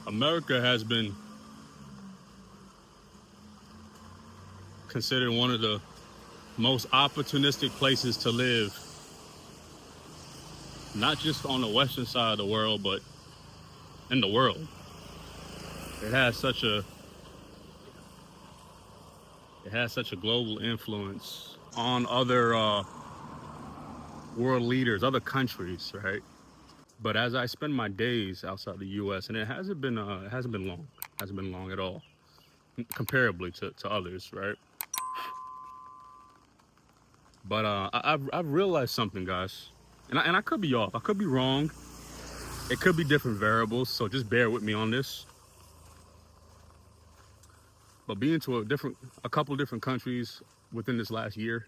America has been considered one of the most opportunistic places to live, not just on the western side of the world, but in the world. It has such a global influence on other world leaders, other countries, right? But as I spend my days outside the U.S., and it hasn't been long, hasn't been long at all, comparably to others, right? But I've realized something, guys, and I could be off, I could be wrong, it could be different variables, so just bear with me on this. But being to a couple different countries within this last year,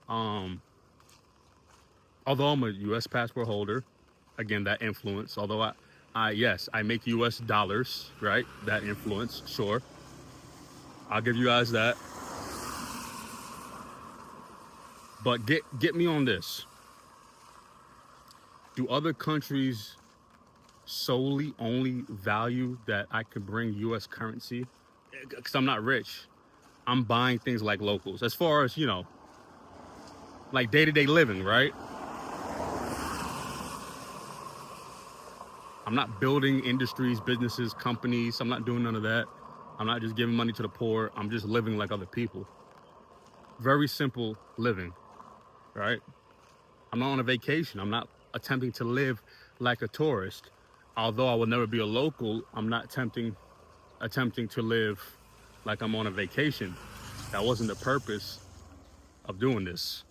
although I'm a U.S. passport holder, again, that influence. Although yes, I make U.S. dollars, right? That influence, sure. I'll give you guys that. But get me on this. Do other countries solely only value that I could bring U.S. currency? Because I'm not rich. I'm buying things like locals. As far as, like day-to-day living, right? I'm not building industries, businesses, companies. I'm not doing none of that. I'm not just giving money to the poor. I'm just living like other people. Very simple living, right? I'm not on a vacation. I'm not attempting to live like a tourist. Although I will never be a local, I'm not attempting to live like I'm on a vacation. That wasn't the purpose of doing this.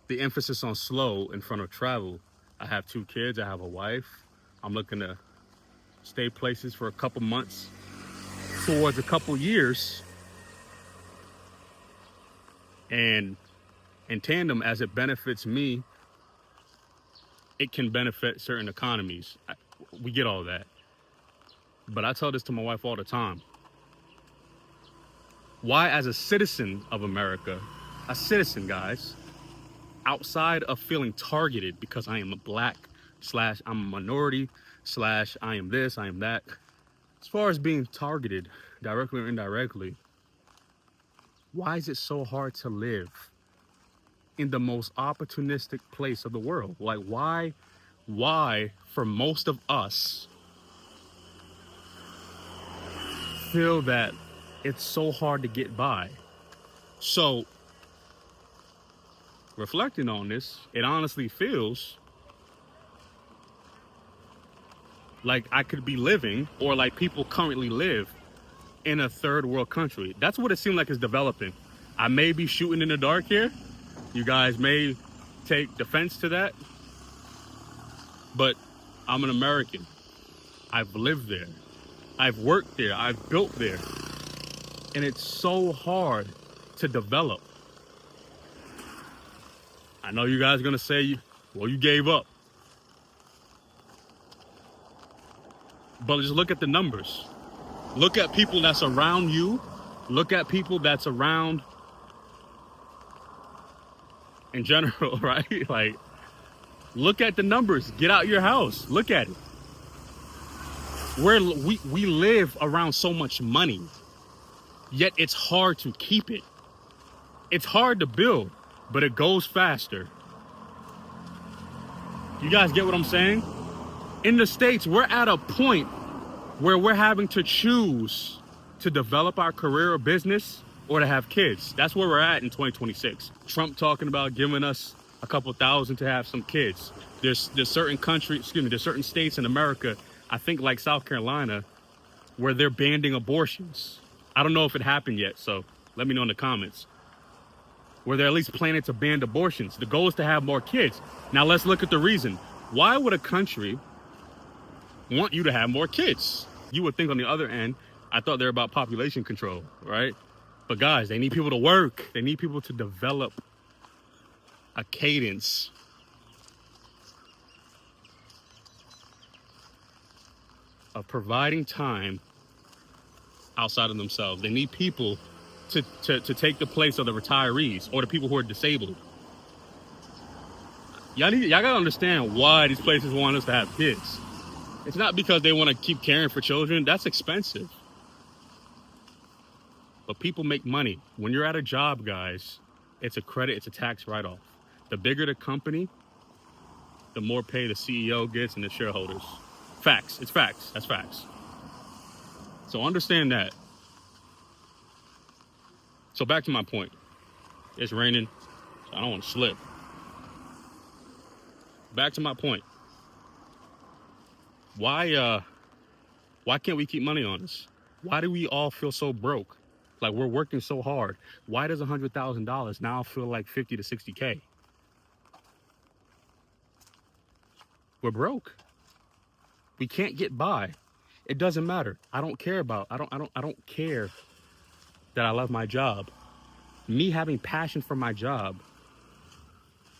The emphasis on slow in front of travel. I have 2 kids. I have a wife. I'm looking to stay places for a couple months towards a couple years. And in tandem, as it benefits me, it can benefit certain economies. We get all that. But I tell this to my wife all the time. Why, as a citizen of America, a citizen, guys, outside of feeling targeted because I am a black / I'm a minority / I am this, I am that. As far as being targeted, directly or indirectly, why is it so hard to live in the most opportunistic place of the world? Like, why, for most of us, feel that it's so hard to get by? So, reflecting on this, it honestly feels like I could be living, or like people currently live, in a third world country. That's what it seemed like is developing. I may be shooting in the dark here. You guys may take defense to that. But I'm an American. I've lived there. I've worked there. I've built there. And it's so hard to develop. I know you guys are going to say, well, you gave up. But just look at the numbers. Look at people that's around you. Look at people that's around in general, right? Like, look at the numbers. Get out your house. Look at it. We live around so much money, yet it's hard to keep it. It's hard to build, but it goes faster. You guys get what I'm saying? In the States, we're at a point where we're having to choose to develop our career or business or to have kids. That's where we're at in 2026. Trump talking about giving us a couple thousand to have some kids. There's certain countries, there's certain states in America, I think like South Carolina, where they're banning abortions. I don't know if it happened yet, so let me know in the comments. Where they're at least planning to ban abortions. The goal is to have more kids. Now let's look at the reason. Why would a country want you to have more kids? You would think on the other end, I thought they're about population control, right? But guys, they need people to work. They need people to develop a cadence of providing time outside of themselves. They need people to take the place of the retirees or the people who are disabled. Y'all gotta understand why these places want us to have kids. It's not because they want to keep caring for children. That's expensive. But people make money. When you're at a job, guys, it's a credit, it's a tax write-off. The bigger the company, the more pay the CEO gets and the shareholders. Facts. It's facts. That's facts. So understand that. So back to my point. It's raining, so I don't want to slip. Back to my point. Why can't we keep money on us? Why do we all feel so broke? Like we're working so hard. Why does $100,000 now feel like 50 to 60K? We're broke. We can't get by. It doesn't matter. I don't care that I love my job. Me having passion for my job,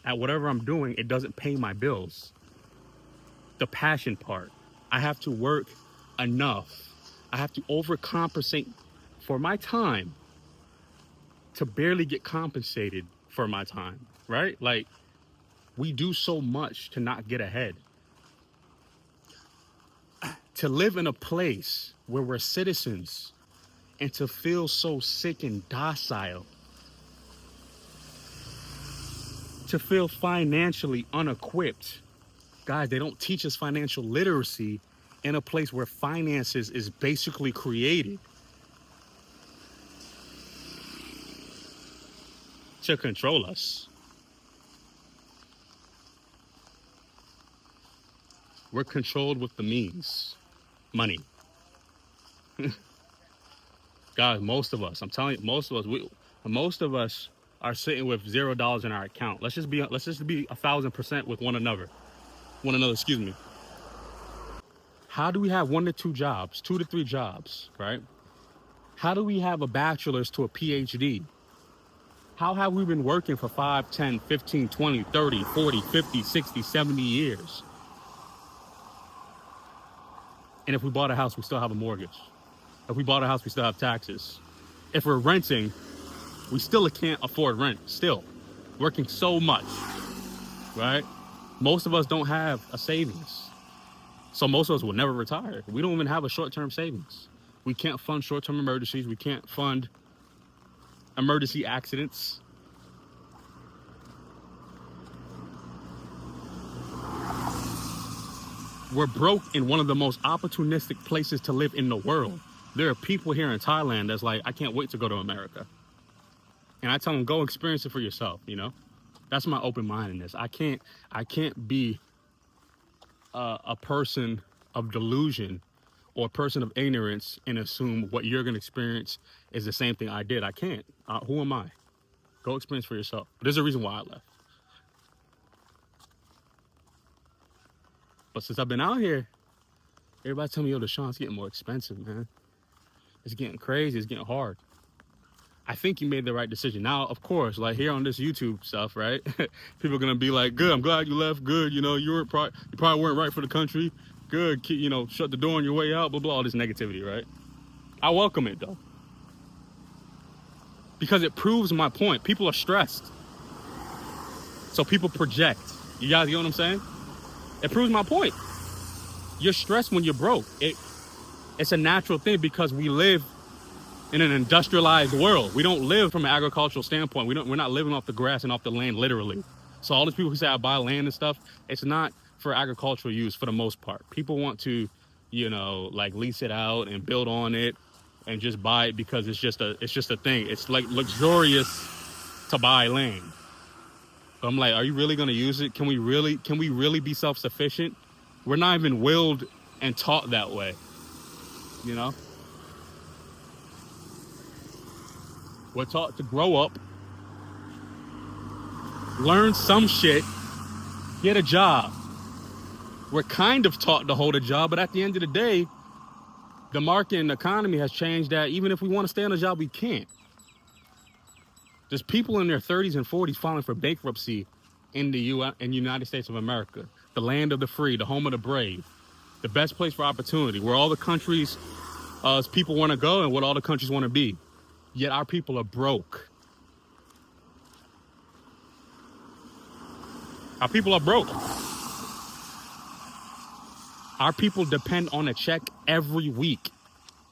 at whatever I'm doing, it doesn't pay my bills. The passion part. I have to work enough. I have to overcompensate for my time to barely get compensated for my time, right? Like, we do so much to not get ahead. To live in a place where we're citizens and to feel so sick and docile, to feel financially unequipped. Guys, they don't teach us financial literacy in a place where finances is basically created to control us. We're controlled with the means, money. Guys, most of us, I'm telling you, most of us are sitting with $0 in our account. Let's just be 1,000% with one another, excuse me. How do we have 1 to 2 jobs, 2 to 3 jobs, right? How do we have a bachelor's to a PhD? How have we been working for 5, 10, 15, 20, 30, 40, 50, 60, 70 years? And if we bought a house, we still have a mortgage. If we bought a house, we still have taxes. If we're renting, we still can't afford rent. Still working so much, right? Most of us don't have a savings. So most of us will never retire. We don't even have a short-term savings. We can't fund short-term emergencies. We can't fund emergency accidents. We're broke in one of the most opportunistic places to live in the world. There are people here in Thailand that's like, I can't wait to go to America. And I tell them, go experience it for yourself, you know? That's my open-mindedness. I can't be a person of delusion or a person of ignorance and assume what you're going to experience is the same thing I did. I can't. Who am I? Go experience for yourself. But there's a reason why I left. But since I've been out here, everybody tell me, yo, Deshaun, it's getting more expensive, man. It's getting crazy. It's getting hard. I think you made the right decision. Now, of course, like here on this YouTube stuff, right? People are going to be like, good, I'm glad you left. Good, you know, you probably weren't right for the country. Good, you know, shut the door on your way out, blah, blah, all this negativity, right? I welcome it, though. Because it proves my point. People are stressed. So people project. You guys get what I'm saying? It proves my point. You're stressed when you're broke. It's a natural thing because we live in an industrialized world. We don't live from an agricultural standpoint. We're not living off the grass and off the land, literally. So all these people who say I buy land and stuff, it's not for agricultural use for the most part. People want to, you know, like lease it out and build on it and just buy it because it's just a thing. It's like luxurious to buy land. But I'm like, are you really going to use it? Can we really be self-sufficient? We're not even willed and taught that way, you know? We're taught to grow up, learn some shit, get a job. We're kind of taught to hold a job, but at the end of the day, the market and the economy has changed that even if we want to stay on a job, we can't. There's people in their 30s and 40s filing for bankruptcy in the United States of America, the land of the free, the home of the brave, the best place for opportunity, where all the countries people want to go and what all the countries want to be. Yet our people are broke. Our people are broke. Our people depend on a check every week.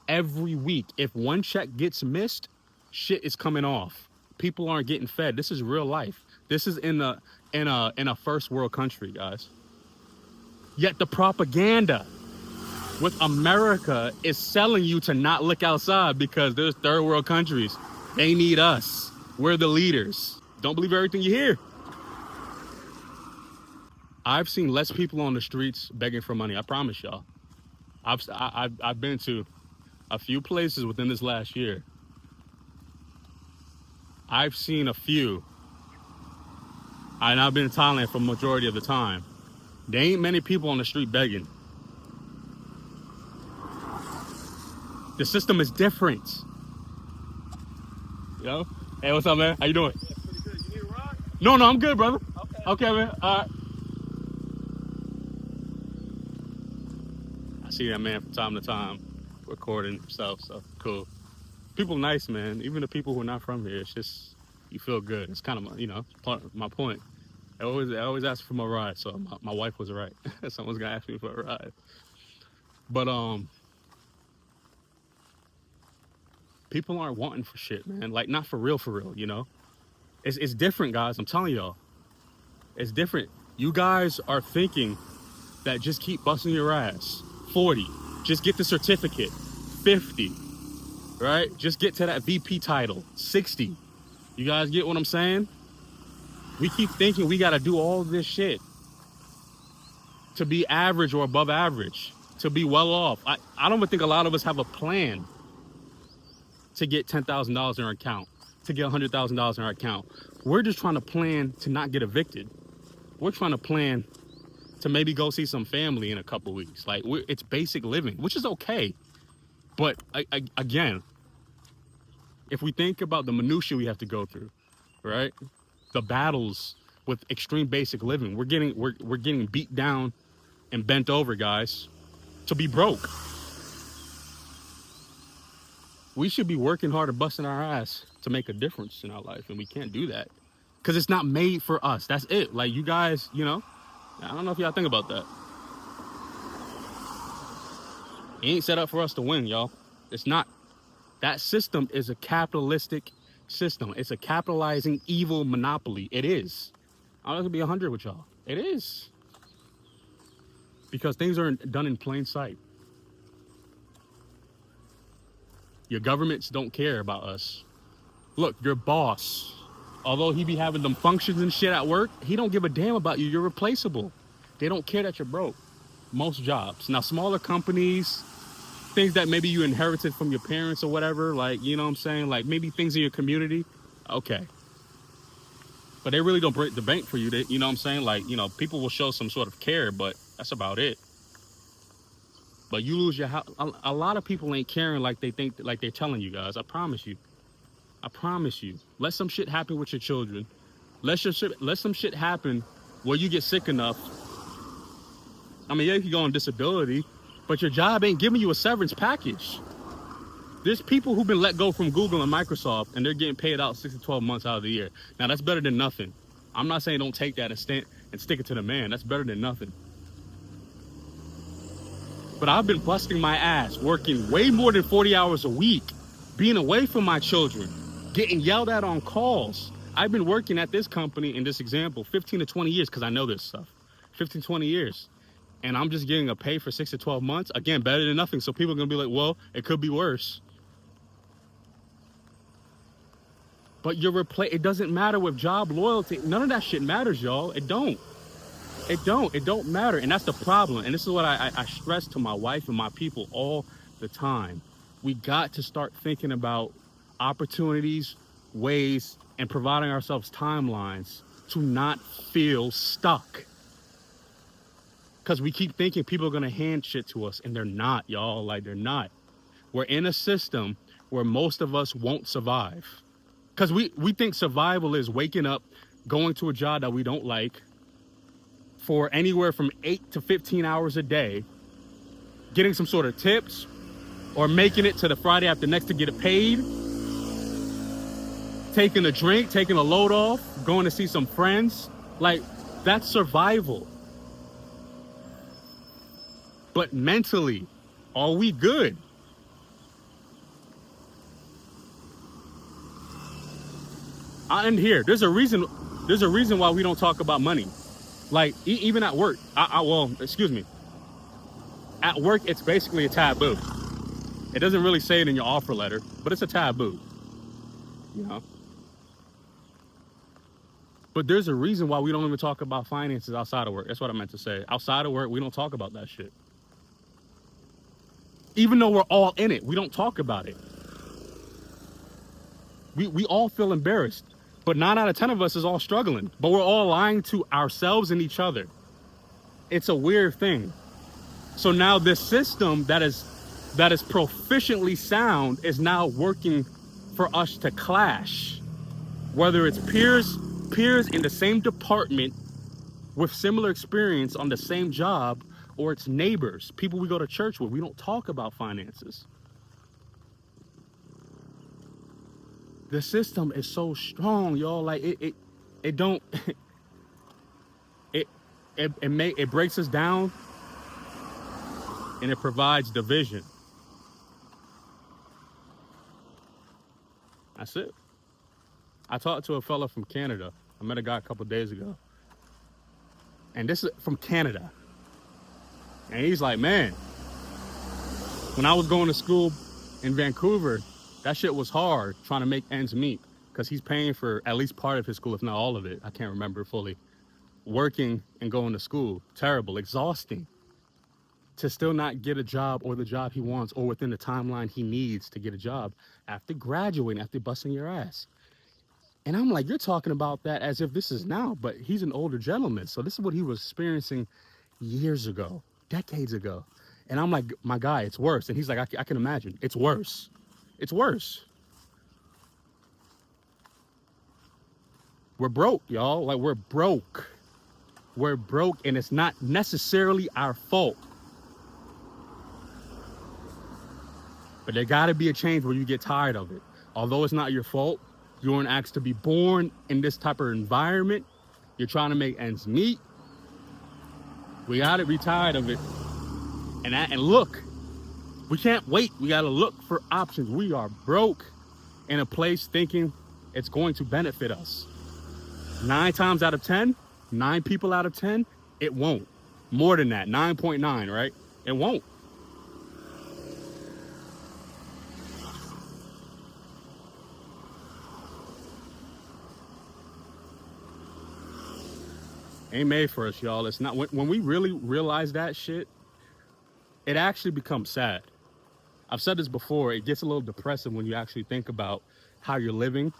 Every week. If one check gets missed, shit is coming off. People aren't getting fed. This is real life. This is in a first world country, guys. Yet the propaganda with America is selling you to not look outside because there's third world countries. They need us. We're the leaders. Don't believe everything you hear. I've seen less people on the streets begging for money. I promise y'all. I've been to a few places within this last year. I've seen a few. And I've been in Thailand for the majority of the time. There ain't many people on the street begging. The system is different. You know? Hey, what's up, man? How you doing? Yeah, pretty good. You need a ride? No, I'm good, brother. Okay. Okay, man. All right. I see that man from time to time recording himself, so cool. People nice, man. Even the people who are not from here, it's just, you feel good. It's kind of, part of my point. I always ask for my ride, so my wife was right. Someone's gonna ask me for a ride. But people aren't wanting for shit, man. Like, not for real, you know? It's different, guys. I'm telling y'all. It's different. You guys are thinking that just keep busting your ass. 40. Just get the certificate. 50. Right? Just get to that VP title. 60. You guys get what I'm saying? We keep thinking we gotta do all this shit to be average or above average, to be well off. I don't even think a lot of us have a plan to get $10,000 in our account, to get $100,000 in our account. We're just trying to plan to not get evicted. We're trying to plan to maybe go see some family in a couple weeks. Like, it's basic living, which is okay. But again, if we think about the minutiae we have to go through, right? The battles with extreme basic living, we're getting beat down and bent over, guys, to be broke. We should be working hard and busting our ass to make a difference in our life, and we can't do that because it's not made for us. That's it. Like, you guys, I don't know if y'all think about that. It ain't set up for us to win, y'all. It's not. That system is a capitalistic system. It's a capitalizing evil monopoly. It is. I'm not gonna be 100 with y'all. It is. Because things are done in plain sight. Your governments don't care about us. Look, your boss, although he be having them functions and shit at work, he don't give a damn about you. You're replaceable. They don't care that you're broke. Most jobs. Now, smaller companies, things that maybe you inherited from your parents or whatever, like, you know what I'm saying? Like, maybe things in your community, okay. But they really don't break the bank for you. You know what I'm saying? Like, people will show some sort of care, but that's about it. But you lose your house. A lot of people ain't caring like they think, like they're telling you guys. I promise you. I promise you. Let some shit happen with your children. Let some shit happen where you get sick enough. I mean, yeah, you can go on disability, but your job ain't giving you a severance package. There's people who've been let go from Google and Microsoft, and they're getting paid out 6 to 12 months out of the year. Now, that's better than nothing. I'm not saying don't take that and stick it to the man. That's better than nothing. But I've been busting my ass, working way more than 40 hours a week, being away from my children, getting yelled at on calls. I've been working at this company, in this example, 15 to 20 years, because I know this stuff. 15, 20 years. And I'm just getting a pay for 6 to 12 months. Again, better than nothing. So people are going to be like, well, it could be worse. But it doesn't matter with job loyalty. None of that shit matters, y'all. It don't. It don't matter. And that's the problem. And this is what I stress to my wife and my people all the time. We got to start thinking about opportunities, ways, and providing ourselves timelines to not feel stuck. Because we keep thinking people are going to hand shit to us, and they're not, y'all. Like, they're not. We're in a system where most of us won't survive. Because we think survival is waking up, going to a job that we don't like for anywhere from 8 to 15 hours a day, getting some sort of tips, or making it to the Friday after next to get it paid, taking a drink, taking a load off, going to see some friends. Like, that's survival. But mentally, are we good? I end here. There's a reason why we don't talk about money. Like, even at work. Well, excuse me. At work, it's basically a taboo. It doesn't really say it in your offer letter, but it's a taboo. You know? But there's a reason why we don't even talk about finances outside of work. That's what I meant to say. Outside of work, we don't talk about that shit. Even though we're all in it, we don't talk about it. We all feel embarrassed. But 9 out of 10 of us is all struggling. But we're all lying to ourselves and each other. It's a weird thing. So now this system that is proficiently sound is now working for us to clash. Whether it's peers in the same department with similar experience on the same job, or it's neighbors, people we go to church with. We don't talk about finances. The system is so strong, y'all. Like it don't it breaks us down, and it provides division. That's it. I talked to a fella from Canada. I met a guy a couple days ago, and this is from Canada. And he's like, man, when I was going to school in Vancouver, that shit was hard trying to make ends meet, because he's paying for at least part of his school, if not all of it. I can't remember fully. Working and going to school, terrible, exhausting. To still not get a job or the job he wants or within the timeline he needs to get a job after graduating, after busting your ass. And I'm like, you're talking about that as if this is now, but he's an older gentleman. So this is what he was experiencing years ago, decades ago. And I'm like, my guy, it's worse. And he's like, I can imagine. It's worse. It's worse. We're broke, y'all. Like, we're broke. We're broke, and it's not necessarily our fault. But there gotta be a change where you get tired of it. Although it's not your fault, you weren't asked to be born in this type of environment. You're trying to make ends meet. We gotta be tired of it. And look, we can't wait. We gotta look for options. We are broke in a place thinking it's going to benefit us. 9 times out of 10, 9 people out of 10, it won't. More than that, 9.9, right? It won't. Ain't made for us, y'all. It's not. When we really realize that shit, it actually becomes sad. I've said this before. It gets a little depressing when you actually think about how you're living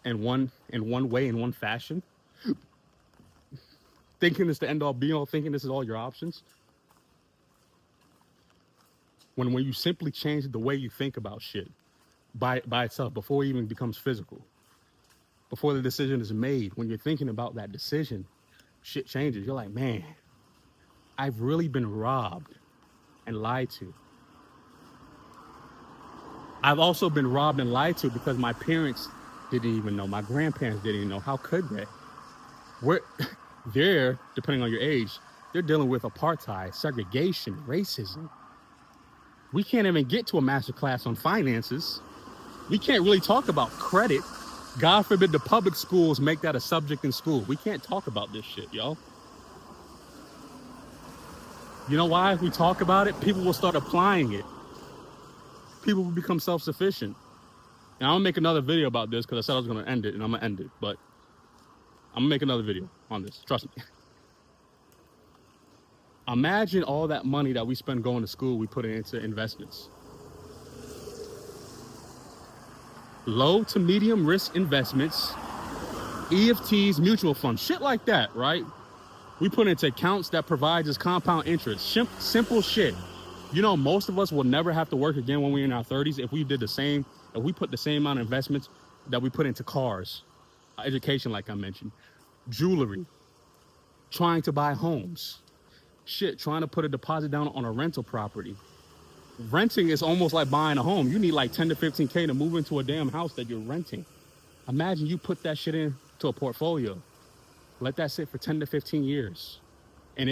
in one way, in one fashion. Thinking it's the end all be all, thinking this is all your options. When you simply change the way you think about shit by itself, before it even becomes physical, before the decision is made, when you're thinking about that decision, shit changes. You're like, man, I've really been robbed and lied to. I've also been robbed and lied to because my parents didn't even know. My grandparents didn't even know. How could they? They're, depending on your age, they're dealing with apartheid, segregation, racism. We can't even get to a master class on finances. We can't really talk about credit. God forbid the public schools make that a subject in school. We can't talk about this shit, y'all. You know why? If we talk about it, people will start applying it. People will become self-sufficient. And I'm gonna make another video about this because I said I was gonna end it, and I'm gonna end it. But I'm gonna make another video on this. Trust me. Imagine all that money that we spend going to school, we put it into investments. Low to medium risk investments, EFTs, mutual funds, shit like that, right? We put into accounts that provides us compound interest. Simple shit. You know, most of us will never have to work again when we're in our 30s if we put the same amount of investments that we put into cars, education, like I mentioned, jewelry, trying to buy homes, trying to put a deposit down on a rental property. Renting is almost like buying a home. You need like 10 to 15K to move into a damn house that you're renting. Imagine you put that shit into a portfolio. Let that sit for 10 to 15 years. And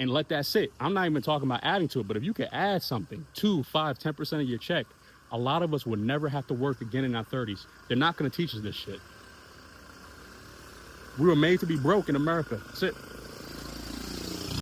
and let that sit. I'm not even talking about adding to it, but if you could add something, 2, 5, 10% of your check, a lot of us would never have to work again in our 30s. They're not going to teach us this shit. We were made to be broke in America. That's it.